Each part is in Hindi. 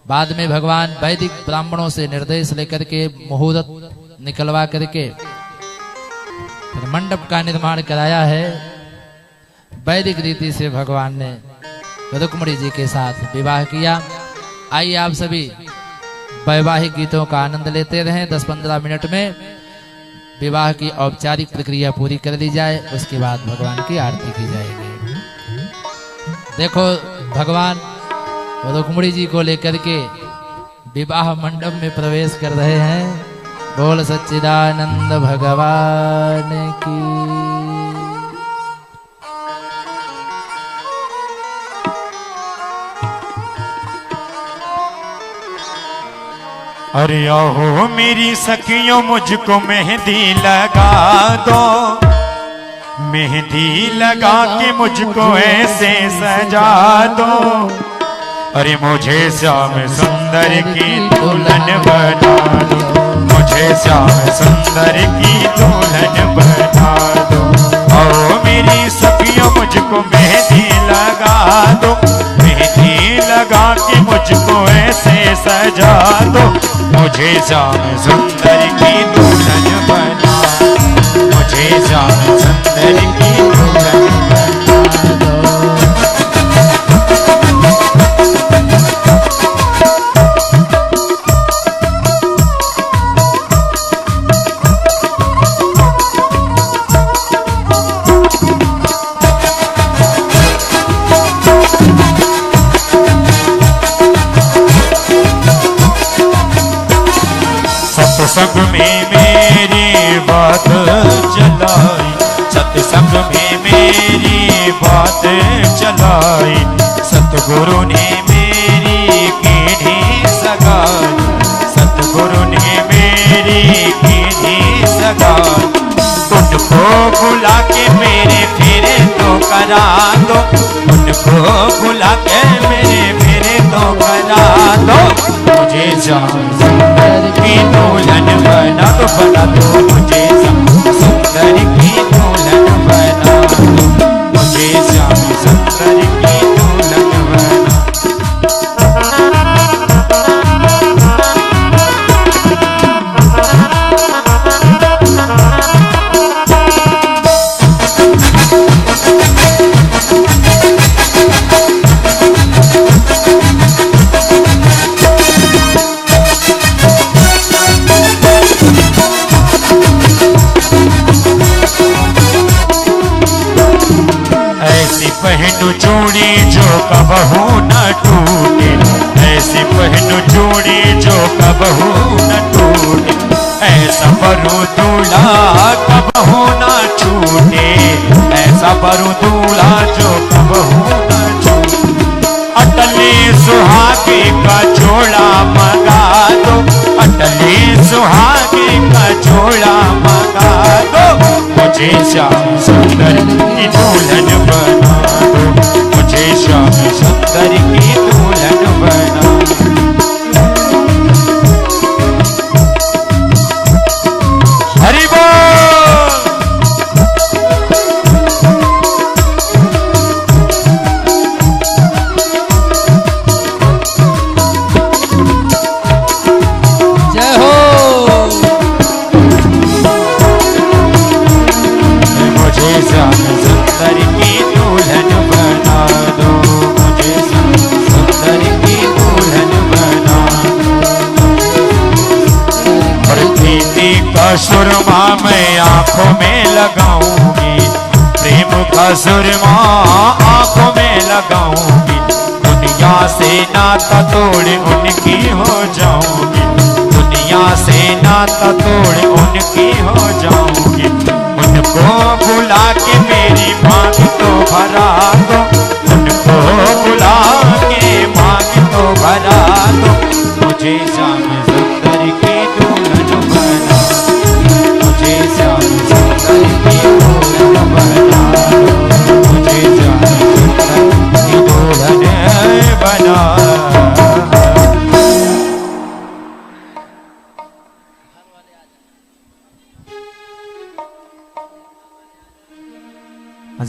बाद में भगवान वैदिक ब्राह्मणों से निर्देश लेकर के मुहूर्त निकलवा करके मंडप का निर्माण कराया है। वैदिक रीति से भगवान ने रुक्मिणी जी के साथ विवाह किया। आइए आप सभी वैवाहिक गीतों का आनंद लेते रहें। 10-15 मिनट में विवाह की औपचारिक प्रक्रिया पूरी कर ली जाए, उसके बाद भगवान की आरती की जाएगी। देखो भगवान रुक्मिणी जी को लेकर के विवाह मंडप में प्रवेश कर रहे हैं। बोल सच्चिदानंद भगवान की। अरे आओ मेरी सखियों मुझको मेहंदी लगा दो, मेहंदी लगा के मुझको ऐसे सजा दो। अरे मुझे श्याम सुंदर की दुल्हन बना दो, मुझे श्याम सुंदर की दुल्हन बना दो। आओ मेरी सखियों मुझको मेहंदी लगा दो, मेहंदी लगा के मुझको ऐसे सजा दो। मुझे श्याम सुंदर की दुल्हन बना दो, मुझे श्याम सुंदर की दुल्हन बना दो। सत्संग में मेरी बात चलाई, सत्संग में मेरी बात चलाई। सतगुरु ने मेरी कीढ़ी सगाई, सतगुरु ने मेरी कीढ़ी सगाई। उनको बुला के मेरे फेरे तो करा दो, उनको बुला के मेरे फेरे तो करा दो। मुझे श्याम सुंदर की दुल्हन बना दो, बना दो। मुझे श्याम सुंदर की दुल्हन बना दो, मुझे श्याम सुंदर की दुल्हन बना। पहनु चूड़ी जो कबहू न टूटे, ऐसी पहनु चूड़ी जो कबहू न टूटे। ऐसा बरु दूल्हा कबहू न छूटे, ऐसा बरु दूल्हा जो कबहू न छूटे। अटले सुहागे का जोड़ा मंगा दो, अटले सुहागे का जोड़ा मंगा दो। मुझे श्याम सुंदर की दुल्हन बना दो, मुझे श्याम सुंदर की दुल्हन बना दो। हरि बोल। जय हो। मुझे श्याम सुंदर की दुल्हन बना दो, मुझे श्याम सुंदर की दुल्हन बना दो। और प्रीति का सुरमा मैं आंखों में लगाऊंगी, प्रेम का सुरमा आंखों में लगाऊंगी। दुनिया से नाता तोड़ उनकी हो जाऊंगी, दुनिया से नाता तोड़ उनकी हो जाऊंगी। उनको बुला के मेरी मांग तो भरा दो, उनको बुला के मांग तो भरा दो। मुझे श्याम सुंदर की दुल्हन बना दो, मुझे श्याम सुंदर की दुल्हन बना दो, मुझे श्याम सुंदर की दुल्हन बना दो।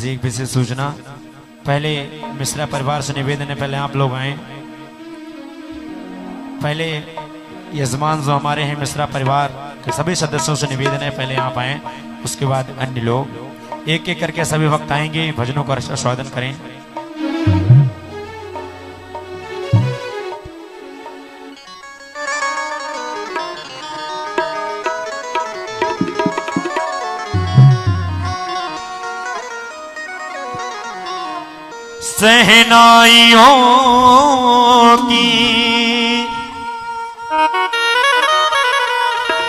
एक विशेष सूचना, पहले मिश्रा परिवार से निवेदन है, पहले आप लोग आए। पहले यजमान जो हमारे हैं मिश्रा परिवार के सभी सदस्यों से निवेदन है पहले आप आए, उसके बाद अन्य लोग एक एक करके सभी वक्त आएंगे, भजनों का स्वागत करें। सहनाइयों की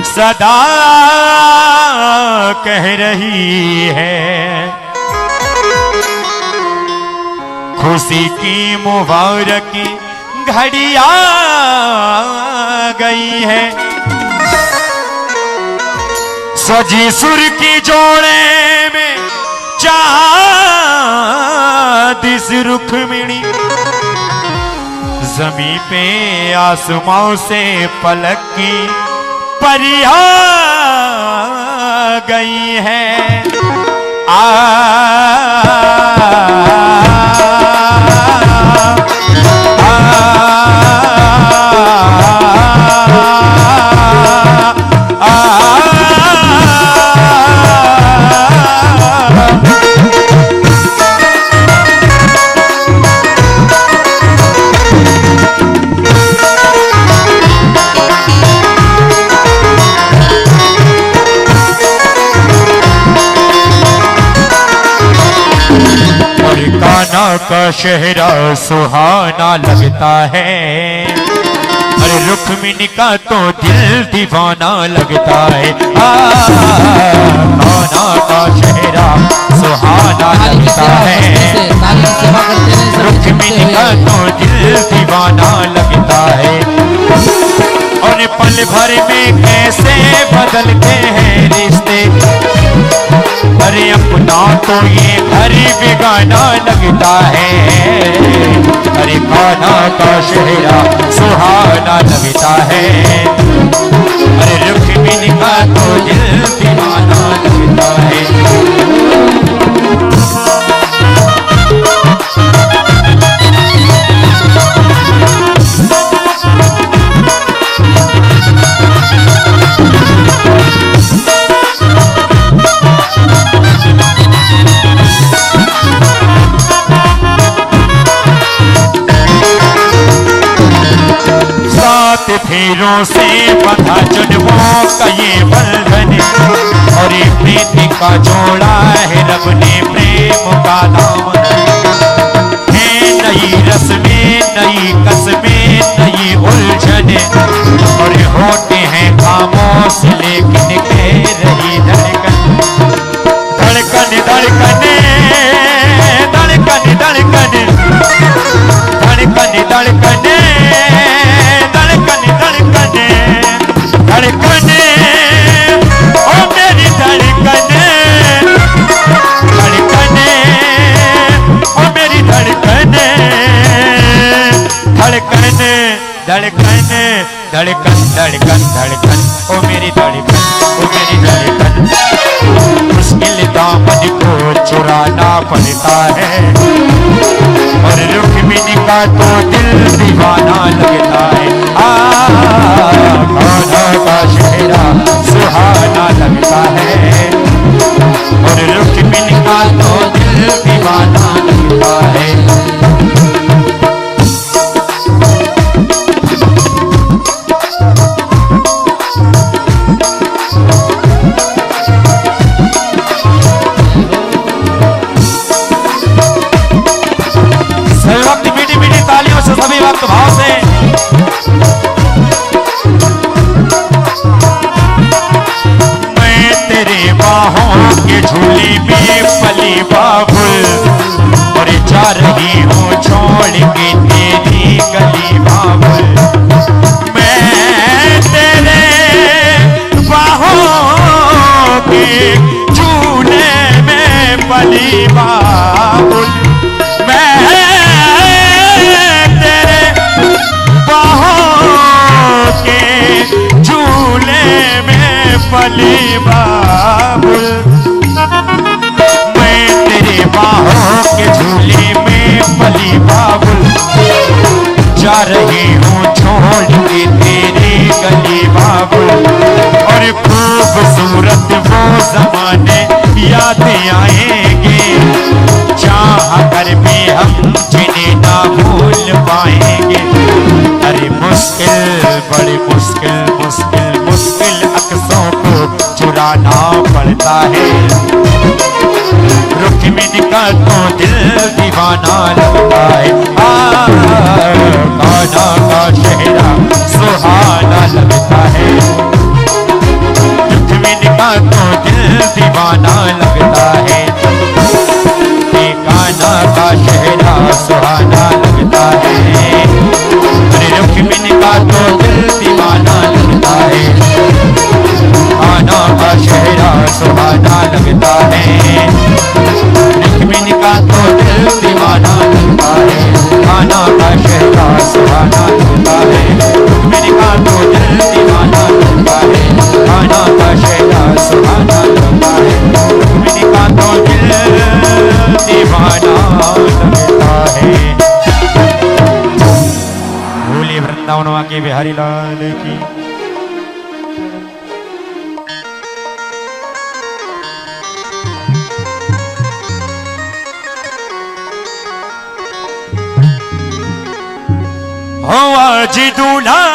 सदा कह रही है, खुशी की मुबारक घड़ी आ गई है। सजी सुर की जोड़े में दिस रुक्मिणी, जमी पे आसमां से पलक की परिया गई है। का शहरा सुहाना लगता है, अरे रुक्मिणी का तो दिल दीवाना लगता है। कान्हा का शहरा सुहाना लगता है, रुक्मिणी का तो दिल दीवाना लगता है। और पल भर में कैसे बदलते हैं रिश्ते, अरे अपना तो ये घर बेगाना लगता है। अरे कान्हा का शहरा सुहाना लगता है, अरे रुक्मिणी का तो दिल दीवाना लगता है। फेरों से बंधा जन्मों का ये बंधन, और ये प्रीति का जोड़ा है रब ने प्रेम का दामन। है नई रस्में, नई कस्में, नई उलझन, और होते हैं खामोश लेकिन कह रही धड़कन। धड़कन धड़कने धड़कन धड़कन धड़कन धड़कने धड़कने, ओ मेरी धड़कने, धड़कने, ओ मेरी धड़कने, धड़कने, धड़कने, धड़कन धड़कन धड़कन, ओ मेरी धड़कन, ओ मेरी धड़कन। मुश्किल दामन को चुराना पड़ता है, और रुक्मिणी का तो दिल दीवाना लगता है। कान्हा का शहरा सुहाना लगता है, और रुक्मिणी का तो दिल दीवाना लगता है। सभी वक्त भाव से मैं तेरे बाहों के झूले में पली बाबुल, और जा रही हूँ छोड़ के तेरी गली बाबुल। मैं तेरे बाहों के झूले में पली बाबुल, पली बाबुल। मैं तेरे बाहों के झूले में पली बाबुल, जा रही हूँ छोड़ के जमाने याद आएंगे, चाह कर भी हम जिन्हें ना भूल पाएंगे। अरे मुश्किल, बड़ी मुश्किल, मुश्किल मुश्किल अक्सों को चुराना पड़ता है। रुक्मिणी का तो दिल दीवाना लगता है। कान्हा का चेहरा सुहाना लगता है। रुक्मिणी का तो दिल दीवाना लगता है। कान्हा का चेहरा सुहाना लगता है। रुक्मिणी का तो दिल दीवाना लगता है। कान्हा का चेहरा सुहाना लगता है। रुक्मिणी का तो दिल दीवाना लगता है। कान्हा का चेहरा सुहाना लगता है। रुक्मिणी का तो दिल दीवाना लगता है। कान्हा का चेहरा सुहाना लगता है। रुक्मिणी का तो दिल दीवाना लगता है। बोले वृंदावन के बिहारी लाल की। आज दूल्हा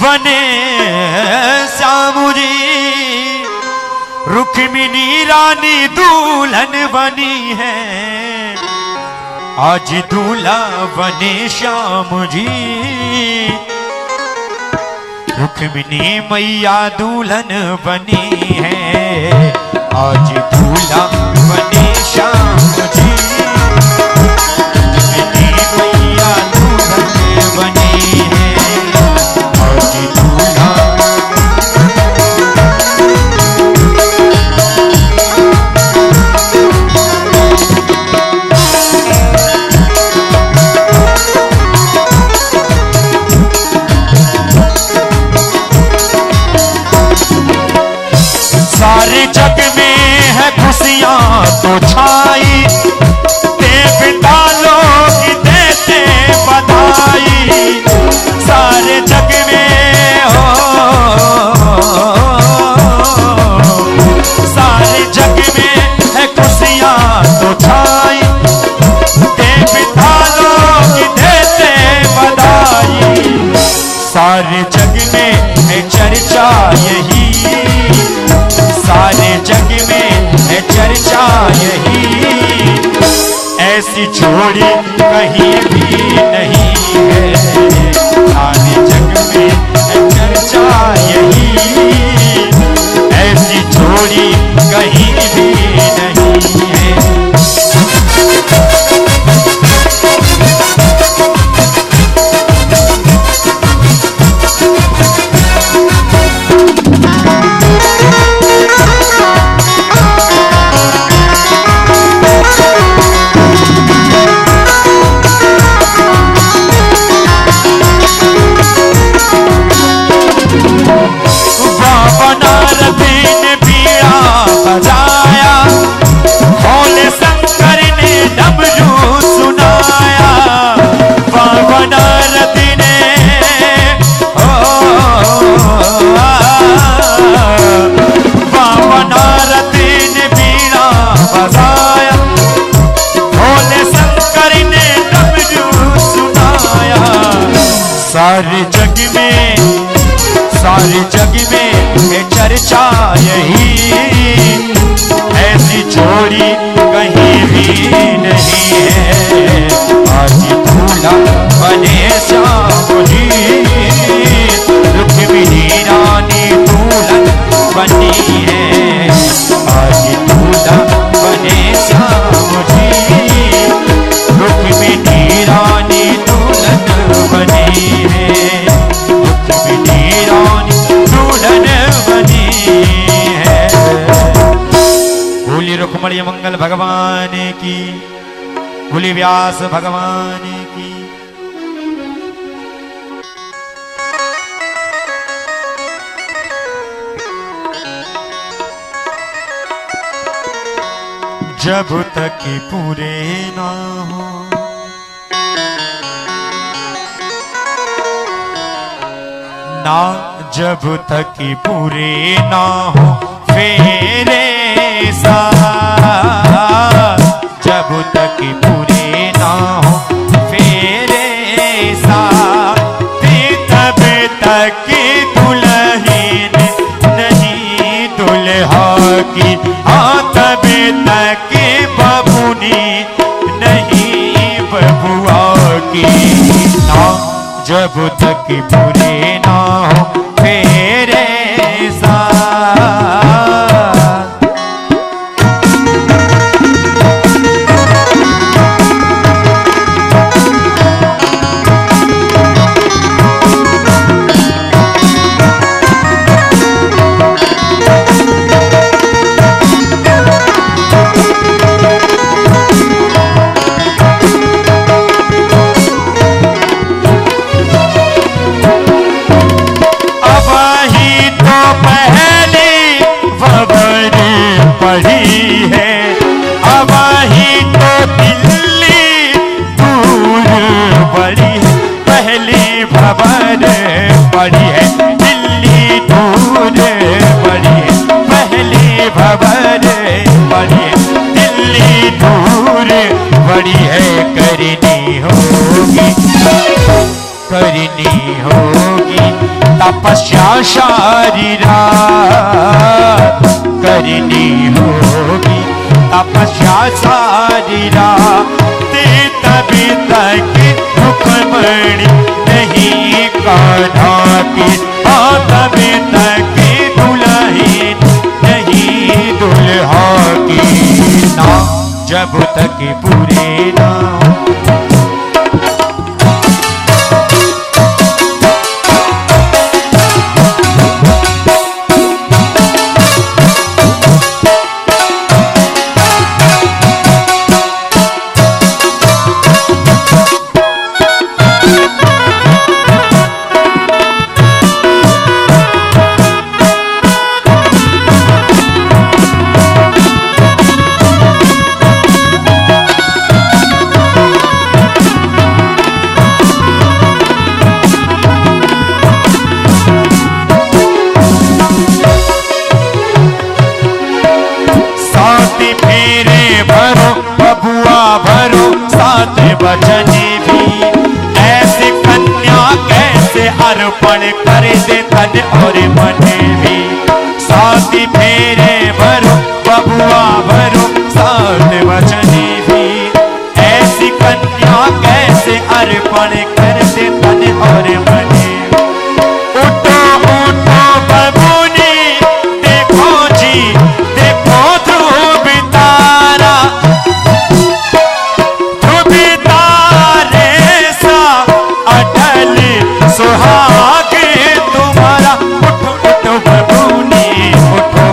वने श्यामुजी, रुक्मिणी रानी दुल्हन बनी है। आज दूल्हा बने श्याम जी, रुक्मिणी मैया दुल्हन बनी है। आज दूल्हा बने श्याम जी, रुक्मिणी मैया दुल्हन बनी है। आज दूल्हा सारे जग में है खुशियां तो छाई, देवता लोग देते बधाई। सारे जग में हो, सारे जग में है खुशियां तो छाई, देवता लोग देते बधाई। सारे जग में है चर्चा यही, सारे जग में है चर्चा यही। ऐसी जोड़ी कहीं भी नहीं है। सारे जग में है चर्चा यही। ऐसी जोड़ी कहीं भी नहीं है। सारे जग में है चर्चा यही। ऐसी जोड़ी कहीं भी नहीं है। आज दूल्हा बने श्याम जी, रुक्मिणी रानी दुल्हन बनी है। आज दूल्हा बने श्याम जी, रुक्मिणी रानी दुल्हन बनी है। रुक्मिणी रानी दुल्हन बनी है। बोली रुक्मणी मंगल भगवान की, बोली व्यास भगवान की। जब तक पूरे ना हो ना जब तक पूरे ना हो फेरे साथ, जब तक पूरे ना हो फेरे साथ, तब तक दुल्हन नहीं दुल्हा की, हाँ तब तक बबुनी नहीं बबुआ की ना, जब तक पूरे ना हो फेरे साथ। पढ़ी है अब ही तो दिल्ली दूर बड़ी है, पहली खबर पढ़ी है दिल्ली दूर बड़ी है, पहली खबर पढ़ी है दिल्ली दूर बड़ी है, करनी होगी करनी होगी तपस्या सारी रात, करनी होगी तपस्या सारी रात, तभी तक रुक्मणी नहीं कान्हा की, हाँ तभी तक दुल्हन नहीं दुल्हा की ना, जब तक पूरे ना हो। बचने भी ऐसे कन्या कैसे अर्पण कर दे तन और मन भी, साथी फेरे भरो बबुआ भरो साथ बचने भी, ऐसी कन्या कैसे अर्पण कर दे तन और मन। उठो उठो बबुनी देखो जी देखो ध्रुव तारा, सुहाग तुम्हारा, उठो उठो बबूनी उठो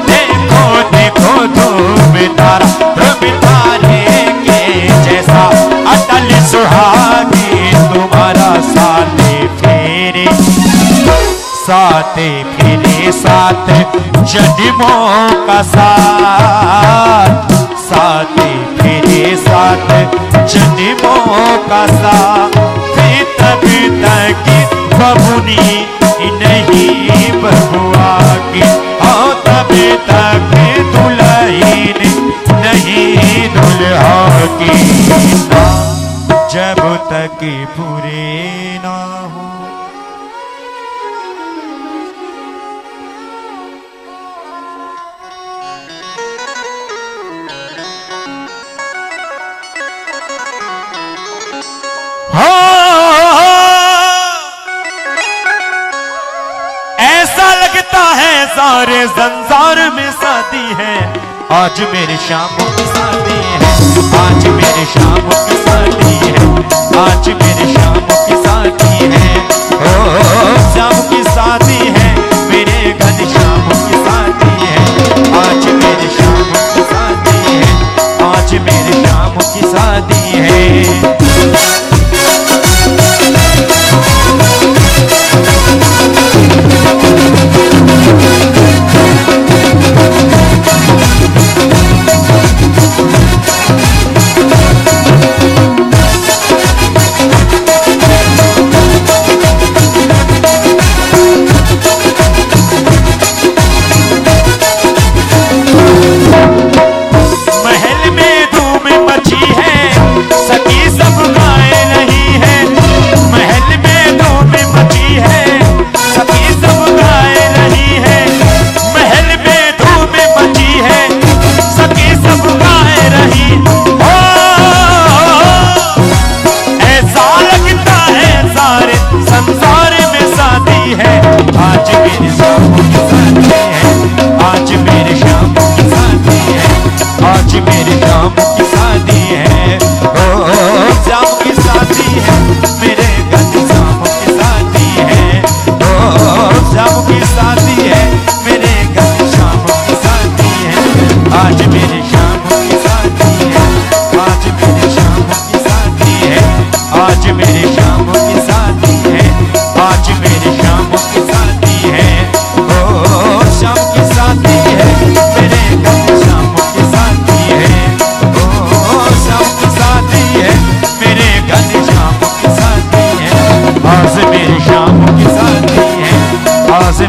देखो देखो ध्रुव तारा, ध्रुव तारे के जैसा अटल सुहाग तुम्हारा, साथे फेरे साथ जन्मों का साथ, साथे फेरे साथ जन्मों का साथ, तभी तक बबुनी नहीं बबुआ की, हाँ तभी तक दुल्हन नहीं दुल्हा की ना, जब तक पूरे ना हो। सारे संसार में शादी है, आज मेरे शामों की शादी है, आज मेरे शामों की शादी है, आज मेरे शामों की शादी है, ओ शाम की शादी है, मेरे घन शामों की शादी है, आज मेरे शामों की शादी है, आज मेरे शामों की शादी है।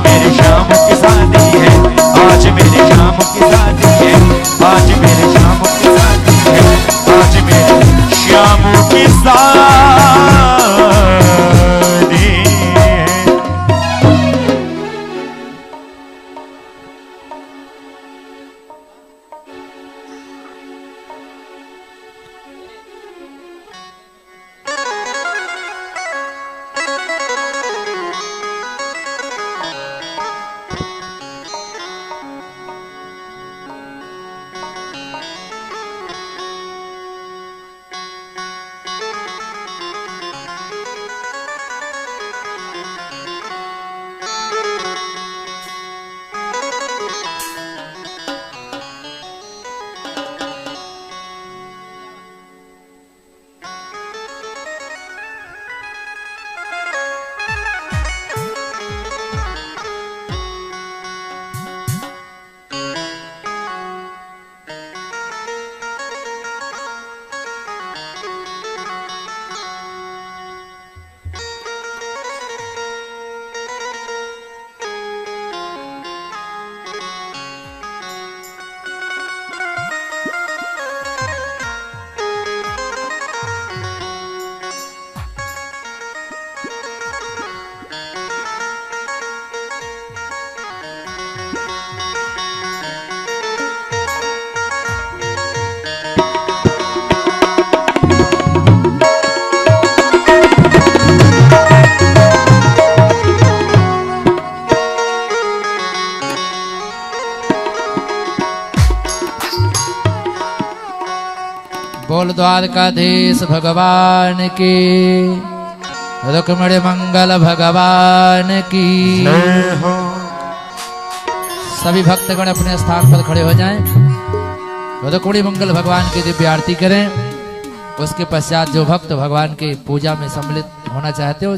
मेरे श्याम की शादी है, आज मेरे श्याम की शादी है, आज मेरे श्याम की शादी है, आज मेरे श्याम की शादी है। बोल द्वारकाधीश भगवान की, रुक्मिणी मंगल भगवान की। जय हो। सभी भक्तगण अपने स्थान पर खड़े हो जाएं, रुक्मिणी मंगल भगवान की दिव्य आरती करें। उसके पश्चात जो भक्त भगवान की पूजा में सम्मिलित होना चाहते हो